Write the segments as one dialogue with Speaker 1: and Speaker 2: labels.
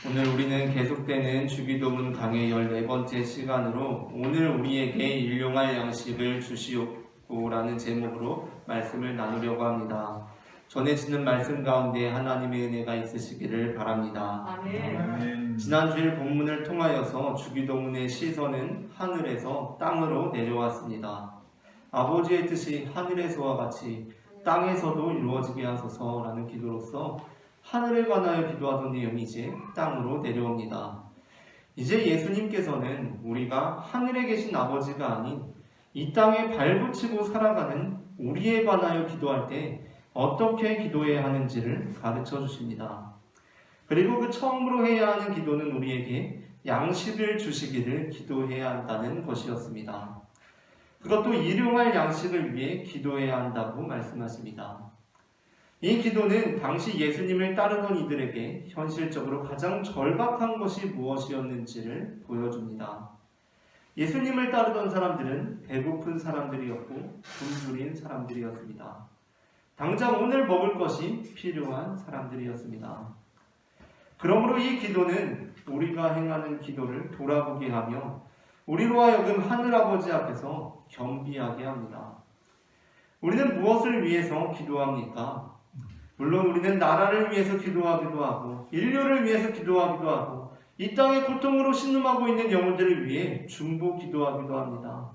Speaker 1: 오늘 우리는 계속되는 주기도문 강의 14번째 시간으로 오늘 우리에게 일용할 양식을 주시옵고라는 제목으로 말씀을 나누려고 합니다. 전해지는 말씀 가운데 하나님의 은혜가 있으시기를 바랍니다.
Speaker 2: 아멘.
Speaker 1: 지난 주일 본문을 통하여서 주기도문의 시선은 하늘에서 땅으로 내려왔습니다. 아버지의 뜻이 하늘에서와 같이 땅에서도 이루어지게 하소서라는 기도로서 하늘에 관하여 기도하던 내용이 이제 땅으로 내려옵니다. 이제 예수님께서는 우리가 하늘에 계신 아버지가 아닌 이 땅에 발붙이고 살아가는 우리에 관하여 기도할 때 어떻게 기도해야 하는지를 가르쳐 주십니다. 그리고 그 처음으로 해야 하는 기도는 우리에게 양식을 주시기를 기도해야 한다는 것이었습니다. 그것도 일용할 양식을 위해 기도해야 한다고 말씀하십니다. 이 기도는 당시 예수님을 따르던 이들에게 현실적으로 가장 절박한 것이 무엇이었는지를 보여줍니다. 예수님을 따르던 사람들은 배고픈 사람들이었고 굶주린 사람들이었습니다. 당장 오늘 먹을 것이 필요한 사람들이었습니다. 그러므로 이 기도는 우리가 행하는 기도를 돌아보게 하며 우리로 하여금 하늘아버지 앞에서 겸비하게 합니다. 우리는 무엇을 위해서 기도합니까? 물론 우리는 나라를 위해서 기도하기도 하고 인류를 위해서 기도하기도 하고 이 땅의 고통으로 신음하고 있는 영혼들을 위해 중보 기도하기도 합니다.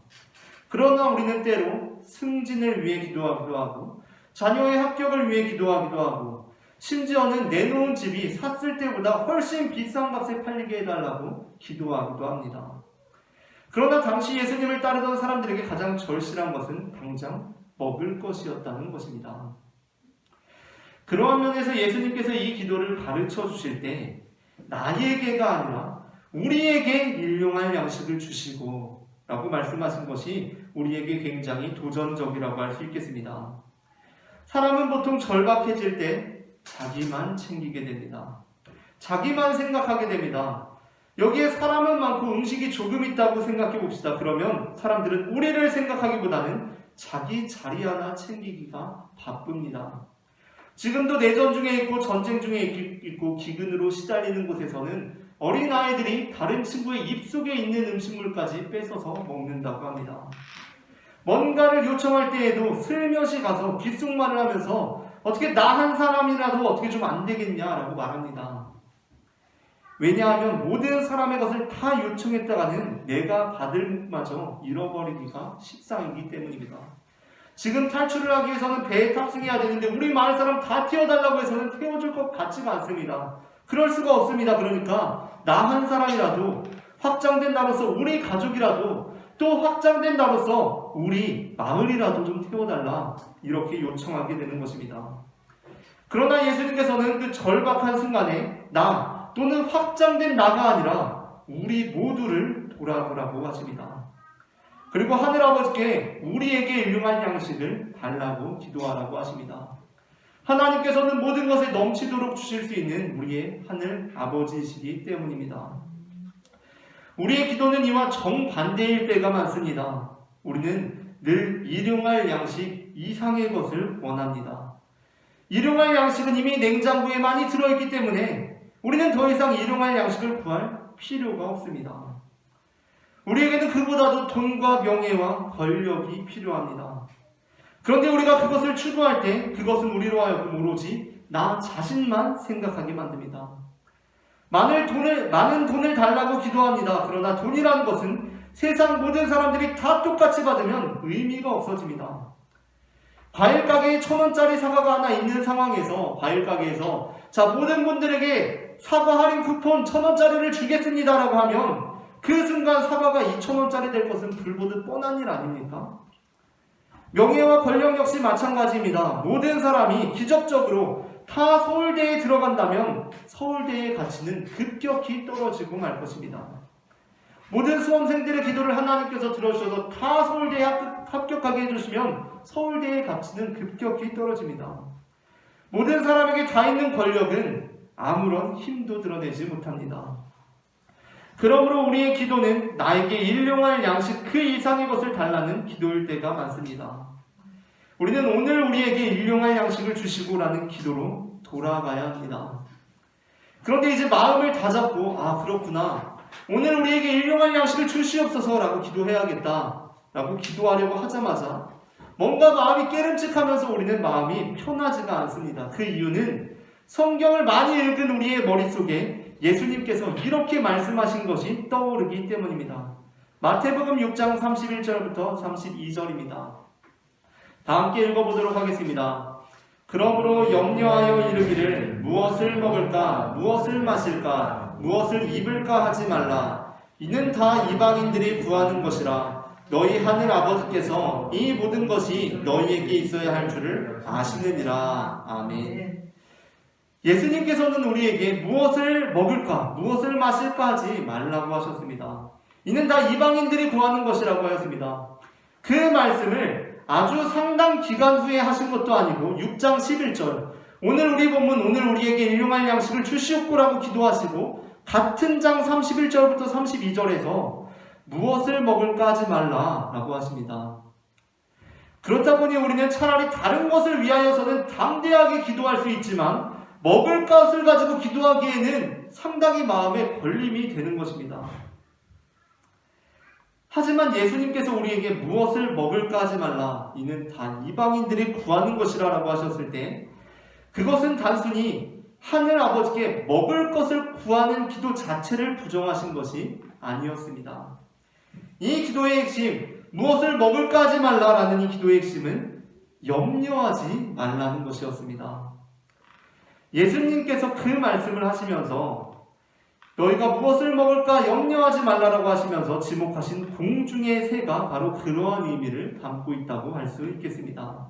Speaker 1: 그러나 우리는 때로 승진을 위해 기도하기도 하고 자녀의 합격을 위해 기도하기도 하고 심지어는 내놓은 집이 샀을 때보다 훨씬 비싼 값에 팔리게 해달라고 기도하기도 합니다. 그러나 당시 예수님을 따르던 사람들에게 가장 절실한 것은 당장 먹을 것이었다는 것입니다. 그러한 면에서 예수님께서 이 기도를 가르쳐 주실 때 나에게가 아니라 우리에게 일용할 양식을 주시고 라고 말씀하신 것이 우리에게 굉장히 도전적이라고 할 수 있겠습니다. 사람은 보통 절박해질 때 자기만 챙기게 됩니다. 자기만 생각하게 됩니다. 여기에 사람은 많고 음식이 조금 있다고 생각해 봅시다. 그러면 사람들은 우리를 생각하기보다는 자기 자리 하나 챙기기가 바쁩니다. 지금도 내전 중에 있고 전쟁 중에 있고 기근으로 시달리는 곳에서는 어린아이들이 다른 친구의 입속에 있는 음식물까지 뺏어서 먹는다고 합니다. 뭔가를 요청할 때에도 슬며시 가서 귓속말을 하면서 어떻게 나 한 사람이라도 어떻게 좀 안 되겠냐라고 말합니다. 왜냐하면 모든 사람의 것을 다 요청했다가는 내가 받을 마저 잃어버리기가 십상이기 때문입니다. 지금 탈출을 하기 위해서는 배에 탑승해야 되는데 우리 마을 사람 다 태워달라고 해서는 태워줄 것 같지가 않습니다. 그럴 수가 없습니다. 그러니까 나 한 사람이라도 확장된 나로서 우리 가족이라도 또 확장된 나로서 우리 마을이라도 좀 태워달라 이렇게 요청하게 되는 것입니다. 그러나 예수님께서는 그 절박한 순간에 나 또는 확장된 나가 아니라 우리 모두를 돌아보라고 하십니다. 그리고 하늘아버지께 우리에게 일용할 양식을 달라고 기도하라고 하십니다. 하나님께서는 모든 것에 넘치도록 주실 수 있는 우리의 하늘 아버지이시기 때문입니다. 우리의 기도는 이와 정반대일 때가 많습니다. 우리는 늘 일용할 양식 이상의 것을 원합니다. 일용할 양식은 이미 냉장고에 많이 들어있기 때문에 우리는 더 이상 일용할 양식을 구할 필요가 없습니다. 우리에게는 그보다도 돈과 명예와 권력이 필요합니다. 그런데 우리가 그것을 추구할 때 그것은 우리로 하여금 오로지 나 자신만 생각하게 만듭니다. 많은 돈을 달라고 기도합니다. 그러나 돈이라는 것은 세상 모든 사람들이 다 똑같이 받으면 의미가 없어집니다. 과일 가게에 1,000원짜리 사과가 하나 있는 상황에서 과일 가게에서 자 모든 분들에게 사과 할인 쿠폰 1,000원짜리를 주겠습니다라고 하면 그 순간 사과가 2,000원짜리 될 것은 불보듯 뻔한 일 아닙니까? 명예와 권력 역시 마찬가지입니다. 모든 사람이 기적적으로 다 서울대에 들어간다면 서울대의 가치는 급격히 떨어지고 말 것입니다. 모든 수험생들의 기도를 하나님께서 들어주셔서 다 서울대에 합격하게 해주시면 서울대의 가치는 급격히 떨어집니다. 모든 사람에게 다 있는 권력은 아무런 힘도 드러내지 못합니다. 그러므로 우리의 기도는 나에게 일용할 양식 그 이상의 것을 달라는 기도일 때가 많습니다. 우리는 오늘 우리에게 일용할 양식을 주시고라는 기도로 돌아가야 합니다. 그런데 이제 마음을 다잡고 그렇구나. 오늘 우리에게 일용할 양식을 주시옵소서 라고 기도해야겠다 라고 기도하려고 하자마자 뭔가 마음이 깨름직하면서 우리는 마음이 편하지가 않습니다. 그 이유는 성경을 많이 읽은 우리의 머릿속에 예수님께서 이렇게 말씀하신 것이 떠오르기 때문입니다. 마태복음 6장 31절부터 32절입니다. 다 함께 읽어보도록 하겠습니다. 그러므로 염려하여 이르기를 무엇을 먹을까, 무엇을 마실까, 무엇을 입을까 하지 말라. 이는 다 이방인들이 구하는 것이라. 너희 하늘 아버지께서 이 모든 것이 너희에게 있어야 할 줄을 아시느니라. 아멘. 예수님께서는 우리에게 무엇을 먹을까, 무엇을 마실까 하지 말라고 하셨습니다. 이는 다 이방인들이 구하는 것이라고 하였습니다. 그 말씀을 아주 상당 기간 후에 하신 것도 아니고 6장 11절 오늘 우리 본문 오늘 우리에게 일용할 양식을 주시옵고라고 기도하시고 같은 장 31절부터 32절에서 무엇을 먹을까 하지 말라 라고 하십니다. 그렇다 보니 우리는 차라리 다른 것을 위하여서는 담대하게 기도할 수 있지만 먹을 것을 가지고 기도하기에는 상당히 마음에 걸림이 되는 것입니다. 하지만 예수님께서 우리에게 무엇을 먹을까 하지 말라. 이는 다 이방인들이 구하는 것이라 라고 하셨을 때 그것은 단순히 하늘 아버지께 먹을 것을 구하는 기도 자체를 부정하신 것이 아니었습니다. 이 기도의 핵심, 무엇을 먹을까 하지 말라라는 이 기도의 핵심은 염려하지 말라는 것이었습니다. 예수님께서 그 말씀을 하시면서 너희가 무엇을 먹을까 염려하지 말라라고 하시면서 지목하신 공중의 새가 바로 그러한 의미를 담고 있다고 할 수 있겠습니다.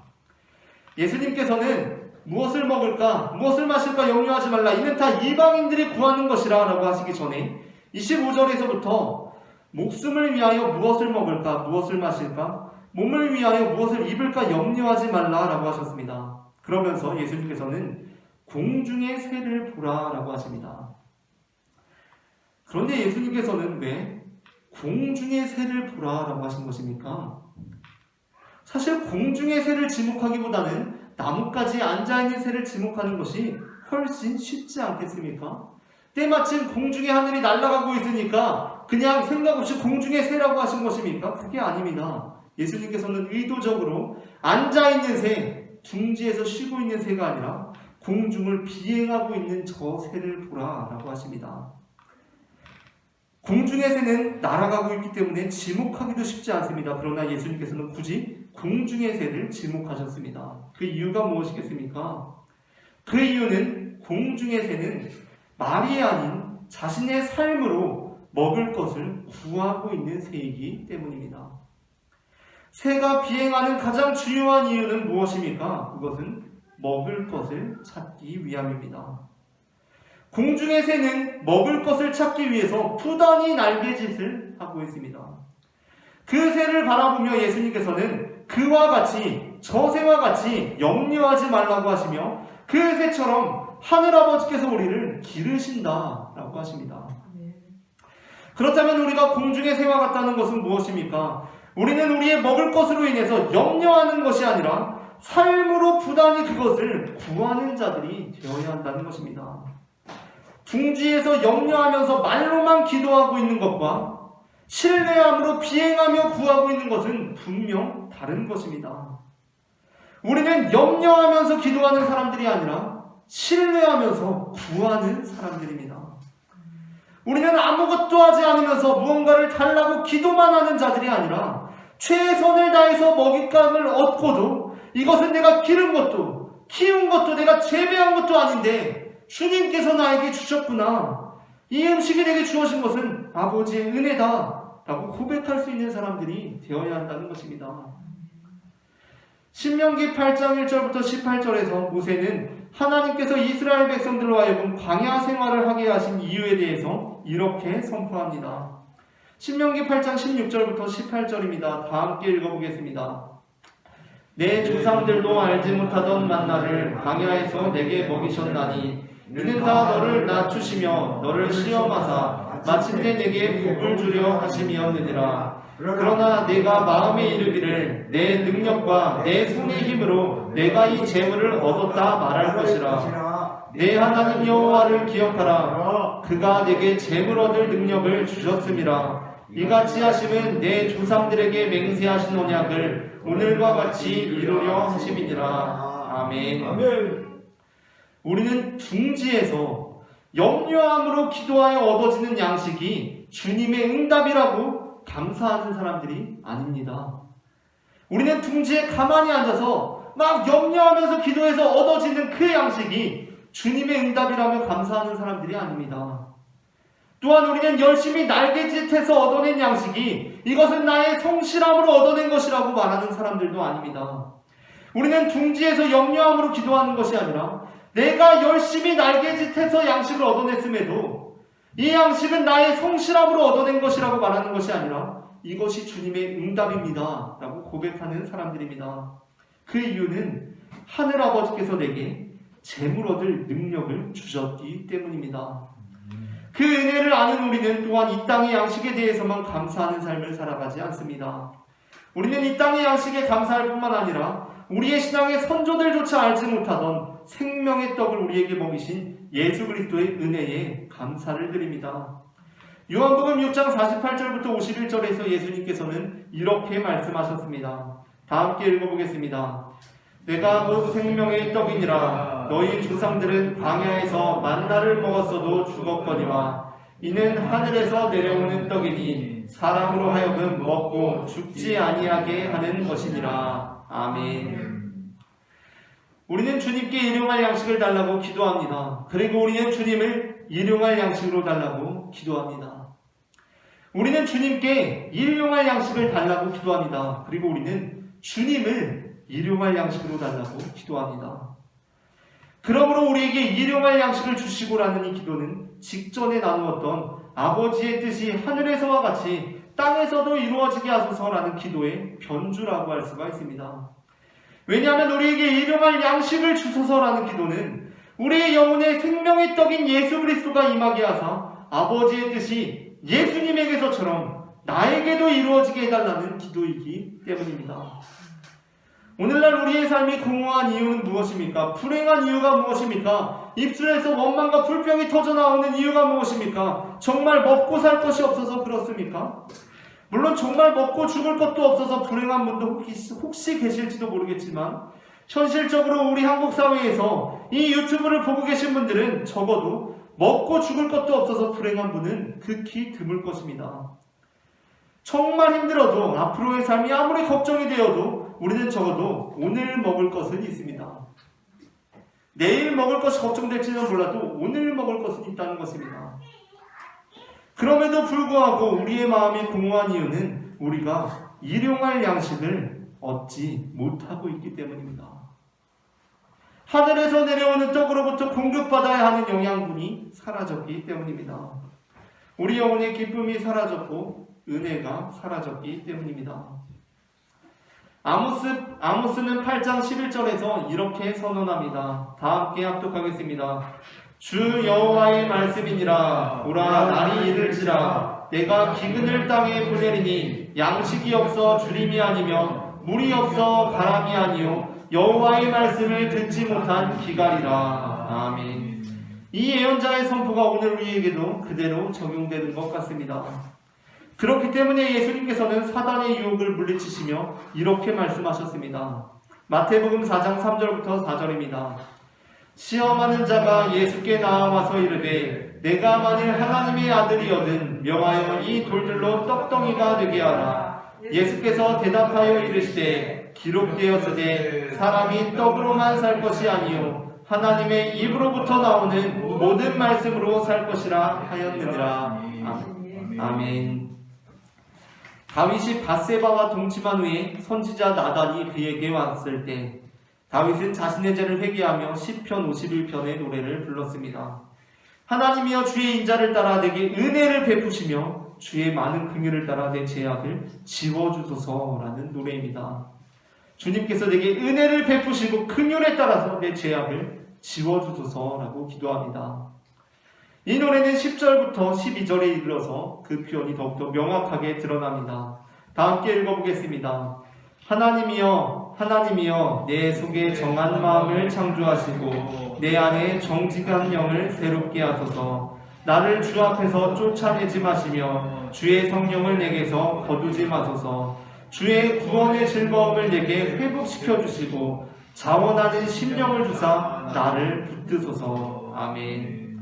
Speaker 1: 예수님께서는 무엇을 먹을까, 무엇을 마실까 염려하지 말라. 이는 다 이방인들이 구하는 것이라 라고 하시기 전에 25절에서부터 목숨을 위하여 무엇을 먹을까, 무엇을 마실까, 몸을 위하여 무엇을 입을까 염려하지 말라 라고 하셨습니다. 그러면서 예수님께서는 공중의 새를 보라 라고 하십니다. 그런데 예수님께서는 왜 공중의 새를 보라 라고 하신 것입니까? 사실 공중의 새를 지목하기보다는 나뭇가지에 앉아있는 새를 지목하는 것이 훨씬 쉽지 않겠습니까? 때마침 공중의 하늘이 날아가고 있으니까 그냥 생각 없이 공중의 새라고 하신 것입니까? 그게 아닙니다. 예수님께서는 의도적으로 앉아있는 새, 둥지에서 쉬고 있는 새가 아니라 공중을 비행하고 있는 저 새를 보라 라고 하십니다. 공중의 새는 날아가고 있기 때문에 지목하기도 쉽지 않습니다. 그러나 예수님께서는 굳이 공중의 새를 지목하셨습니다. 그 이유가 무엇이겠습니까? 그 이유는 공중의 새는 말이 아닌 자신의 삶으로 먹을 것을 구하고 있는 새이기 때문입니다. 새가 비행하는 가장 중요한 이유는 무엇입니까? 그것은 먹을 것을 찾기 위함입니다. 공중의 새는 먹을 것을 찾기 위해서 부단히 날개짓을 하고 있습니다. 그 새를 바라보며 예수님께서는 그와 같이, 저 새와 같이 염려하지 말라고 하시며 그 새처럼 하늘아버지께서 우리를 기르신다라고 하십니다. 그렇다면 우리가 공중의 새와 같다는 것은 무엇입니까? 우리는 우리의 먹을 것으로 인해서 염려하는 것이 아니라 삶으로 부단히 그것을 구하는 자들이 되어야 한다는 것입니다. 둥지에서 염려하면서 말로만 기도하고 있는 것과 신뢰함으로 비행하며 구하고 있는 것은 분명 다른 것입니다. 우리는 염려하면서 기도하는 사람들이 아니라 신뢰하면서 구하는 사람들입니다. 우리는 아무것도 하지 않으면서 무언가를 달라고 기도만 하는 자들이 아니라 최선을 다해서 먹잇감을 얻고도 이것은 내가 기른 것도 키운 것도 내가 재배한 것도 아닌데 주님께서 나에게 주셨구나. 이 음식이 내게 주어진 것은 아버지의 은혜다 라고 고백할 수 있는 사람들이 되어야 한다는 것입니다. 신명기 8장 1절부터 18절에서 모세는 하나님께서 이스라엘 백성들로 하여금 광야 생활을 하게 하신 이유에 대해서 이렇게 선포합니다. 신명기 8장 16절부터 18절입니다. 다 함께 읽어보겠습니다. 내 조상들도 알지 못하던 만나를 광야에서 내게 먹이셨나니 이는 다 너를 낮추시며 너를 시험하사 마침내 내게 복을 주려 하심이었느니라. 그러나 내가 마음에 이르기를 내 능력과 내 손의 힘으로 내가 이 재물을 얻었다 말할 것이라. 내 하나님 여호와를 기억하라. 그가 내게 재물 얻을 능력을 주셨음이라. 이같이 하심은 내 조상들에게 맹세하신 언약을 오늘과 같이 이루려 하심이니라. 아멘. 우리는 둥지에서 염려함으로 기도하여 얻어지는 양식이 주님의 응답이라고 감사하는 사람들이 아닙니다. 우리는 둥지에 가만히 앉아서 막 염려하면서 기도해서 얻어지는 그 양식이 주님의 응답이라며 감사하는 사람들이 아닙니다. 또한 우리는 열심히 날개짓해서 얻어낸 양식이 이것은 나의 성실함으로 얻어낸 것이라고 말하는 사람들도 아닙니다. 우리는 둥지에서 염려함으로 기도하는 것이 아니라 내가 열심히 날개짓해서 양식을 얻어냈음에도 이 양식은 나의 성실함으로 얻어낸 것이라고 말하는 것이 아니라 이것이 주님의 응답입니다 라고 고백하는 사람들입니다. 그 이유는 하늘아버지께서 내게 재물 얻을 능력을 주셨기 때문입니다. 그 은혜를 아는 우리는 또한 이 땅의 양식에 대해서만 감사하는 삶을 살아가지 않습니다. 우리는 이 땅의 양식에 감사할 뿐만 아니라 우리의 신앙의 선조들조차 알지 못하던 생명의 떡을 우리에게 먹이신 예수 그리스도의 은혜에 감사를 드립니다. 요한복음 6장 48절부터 51절에서 예수님께서는 이렇게 말씀하셨습니다. 다 함께 읽어보겠습니다. 내가 곧 생명의 떡이니라. 너희 조상들은 광야에서 만나를 먹었어도 죽었거니와 이는 하늘에서 내려오는 떡이니 사람으로 하여금 먹고 죽지 아니하게 하는 것이니라. 아멘. 우리는 주님께 일용할 양식을 달라고 기도합니다. 그리고 우리는 주님을 일용할 양식으로 달라고 기도합니다. 우리는 주님께 일용할 양식을 달라고 기도합니다. 그리고 우리는 주님을 일용할 양식으로 달라고 기도합니다. 그러므로 우리에게 일용할 양식을 주시고라는 이 기도는 직전에 나누었던 아버지의 뜻이 하늘에서와 같이 땅에서도 이루어지게 하소서라는 기도의 변주라고 할 수가 있습니다. 왜냐하면 우리에게 일용할 양식을 주소서라는 기도는 우리의 영혼의 생명의 떡인 예수 그리스도가 임하게 하사 아버지의 뜻이 예수님에게서처럼 나에게도 이루어지게 해달라는 기도이기 때문입니다. 오늘날 우리의 삶이 공허한 이유는 무엇입니까? 불행한 이유가 무엇입니까? 입술에서 원망과 불평이 터져나오는 이유가 무엇입니까? 정말 먹고 살 것이 없어서 그렇습니까? 물론 정말 먹고 죽을 것도 없어서 불행한 분도 혹시 계실지도 모르겠지만 현실적으로 우리 한국 사회에서 이 유튜브를 보고 계신 분들은 적어도 먹고 죽을 것도 없어서 불행한 분은 극히 드물 것입니다. 정말 힘들어도 앞으로의 삶이 아무리 걱정이 되어도 우리는 적어도 오늘 먹을 것은 있습니다. 내일 먹을 것이 걱정될지는 몰라도 오늘 먹을 것은 있다는 것입니다. 그럼에도 불구하고 우리의 마음이 공허한 이유는 우리가 일용할 양식을 얻지 못하고 있기 때문입니다. 하늘에서 내려오는 떡으로부터 공급받아야 하는 영양분이 사라졌기 때문입니다. 우리 영혼의 기쁨이 사라졌고 은혜가 사라졌기 때문입니다. 아모스는 8장 11절에서 이렇게 선언합니다. 다 함께 합독하겠습니다. 주 여호와의 말씀이니라. 보라, 날이 이를지라. 내가 기근을 땅에 보내리니 양식이 없어 주림이 아니며 물이 없어 가람이 아니요 여호와의 말씀을 듣지 못한 기갈이라. 아멘. 이 예언자의 선포가 오늘 우리에게도 그대로 적용되는 것 같습니다. 그렇기 때문에 예수님께서는 사단의 유혹을 물리치시며 이렇게 말씀하셨습니다. 마태복음 4장 3절부터 4절입니다. 시험하는 자가 예수께 나와서 이르되 내가 만일 하나님의 아들이거든 명하여 이 돌들로 떡덩이가 되게 하라. 예수께서 대답하여 이르시되 기록되었으되 사람이 떡으로만 살 것이 아니요 하나님의 입으로부터 나오는 모든 말씀으로 살 것이라 하였느니라. 아멘. 다윗이 밧세바와 동침한 후에 선지자 나단이 그에게 왔을 때 다윗은 자신의 죄를 회개하며 시편 51편의 노래를 불렀습니다. 하나님이여 주의 인자를 따라 내게 은혜를 베푸시며 주의 많은 긍휼을 따라 내 죄악을 지워주소서라는 노래입니다. 주님께서 내게 은혜를 베푸시고 긍휼에 따라서 내 죄악을 지워주소서라고 기도합니다. 이 노래는 10절부터 12절에 이르러서 그 표현이 더욱더 명확하게 드러납니다. 다 함께 읽어보겠습니다. 하나님이여 하나님이여 내 속에 정한 마음을 창조하시고 내 안에 정직한 영을 새롭게 하소서. 나를 주 앞에서 쫓아내지 마시며 주의 성령을 내게서 거두지 마소서. 주의 구원의 즐거움을 내게 회복시켜 주시고 자원하는 심령을 주사 나를 붙드소서. 아멘.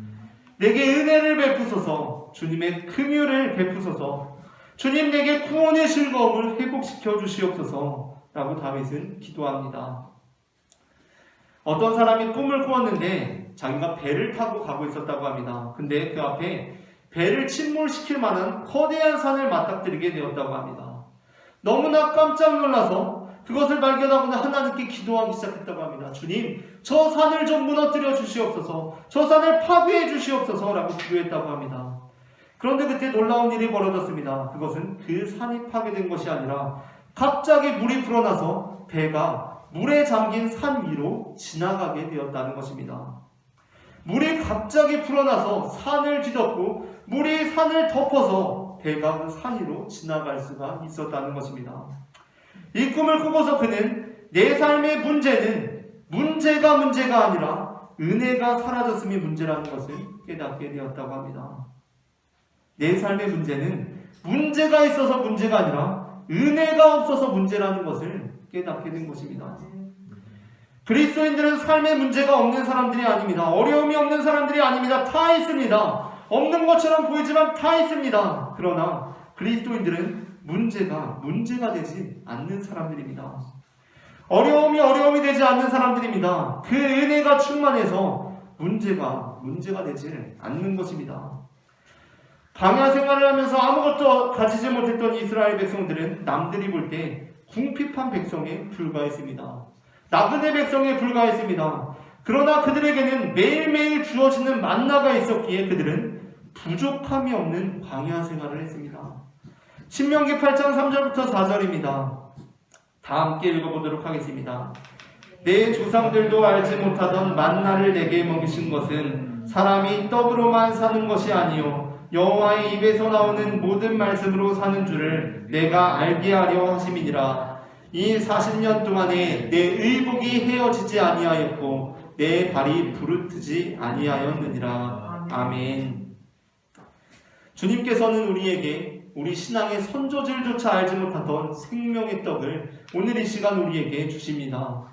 Speaker 1: 내게 은혜를 베푸소서. 주님의 긍휼을 베푸소서. 주님 내게 구원의 즐거움을 회복시켜 주시옵소서 라고 다윗은 기도합니다. 어떤 사람이 꿈을 꾸었는데 자기가 배를 타고 가고 있었다고 합니다. 근데 그 앞에 배를 침몰시킬 만한 거대한 산을 맞닥뜨리게 되었다고 합니다. 너무나 깜짝 놀라서 그것을 발견하고 하나님께 기도하기 시작했다고 합니다. 주님, 저 산을 좀 무너뜨려 주시옵소서, 저 산을 파괴해 주시옵소서 라고 기도했다고 합니다. 그런데 그때 놀라운 일이 벌어졌습니다. 그것은 그 산이 파괴된 것이 아니라 갑자기 물이 불어나서 배가 물에 잠긴 산 위로 지나가게 되었다는 것입니다. 물이 갑자기 불어나서 산을 뒤덮고 물이 산을 덮어서 배가 그 산 위로 지나갈 수가 있었다는 것입니다. 이 꿈을 꾸고서 그는 내 삶의 문제는 문제가 아니라 은혜가 사라졌음이 문제라는 것을 깨닫게 되었다고 합니다. 내 삶의 문제는 문제가 있어서 문제가 아니라 은혜가 없어서 문제라는 것을 깨닫게 된 것입니다. 그리스도인들은 삶의 문제가 없는 사람들이 아닙니다. 어려움이 없는 사람들이 아닙니다. 다 있습니다. 없는 것처럼 보이지만 다 있습니다. 그러나 그리스도인들은 문제가 되지 않는 사람들입니다. 어려움이 되지 않는 사람들입니다. 그 은혜가 충만해서 문제가 되지 않는 것입니다. 광야 생활을 하면서 아무것도 가지지 못했던 이스라엘 백성들은 남들이 볼 때 궁핍한 백성에 불과했습니다. 나그네 백성에 불과했습니다. 그러나 그들에게는 매일매일 주어지는 만나가 있었기에 그들은 부족함이 없는 광야 생활을 했습니다. 신명기 8장 3절부터 4절입니다. 다 함께 읽어보도록 하겠습니다. 내 조상들도 알지 못하던 만나를 내게 먹이신 것은 사람이 떡으로만 사는 것이 아니요 여호와의 입에서 나오는 모든 말씀으로 사는 줄을 내가 알게 하려 하심이니라. 이 40년 동안에 내 의복이 헤어지지 아니하였고 내 발이 부르트지 아니하였느니라. 아멘. 주님께서는 우리에게 우리 신앙의 선조질조차 알지 못하던 생명의 떡을 오늘 이 시간 우리에게 주십니다.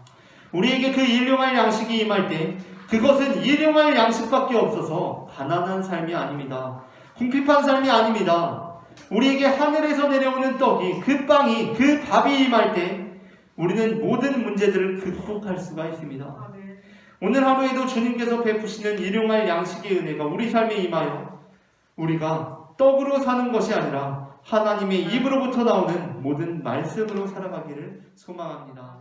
Speaker 1: 우리에게 그 일용할 양식이 임할 때 그것은 일용할 양식밖에 없어서 가난한 삶이 아닙니다. 궁핍한 삶이 아닙니다. 우리에게 하늘에서 내려오는 떡이, 그 빵이, 그 밥이 임할 때 우리는 모든 문제들을 극복할 수가 있습니다. 오늘 하루에도 주님께서 베푸시는 일용할 양식의 은혜가 우리 삶에 임하여 우리가 떡으로 사는 것이 아니라 하나님의 입으로부터 나오는 모든 말씀으로 살아가기를 소망합니다.